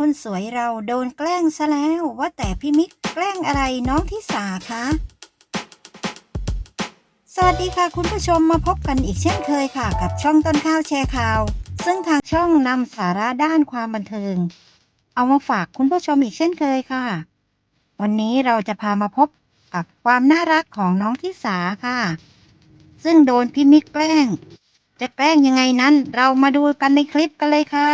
คนสวยเราโดนแกล้งซะแล้วว่าแต่พี่มิกแกล้งอะไรน้องทิสาคะสวัสดีค่ะคุณผู้ชมมาพบกันอีกเช่นเคยค่ะกับช่องต้นข้าวแชร์ข่าวซึ่งทางช่องนำสาระด้านความบันเทิงเอามาฝากคุณผู้ชมอีกเช่นเคยค่ะวันนี้เราจะพามาพบกับความน่ารักของน้องทิสาค่ะซึ่งโดนพี่มิกแกล้งจะแกล้งยังไงนั้นเรามาดูกันในคลิปกันเลยค่ะ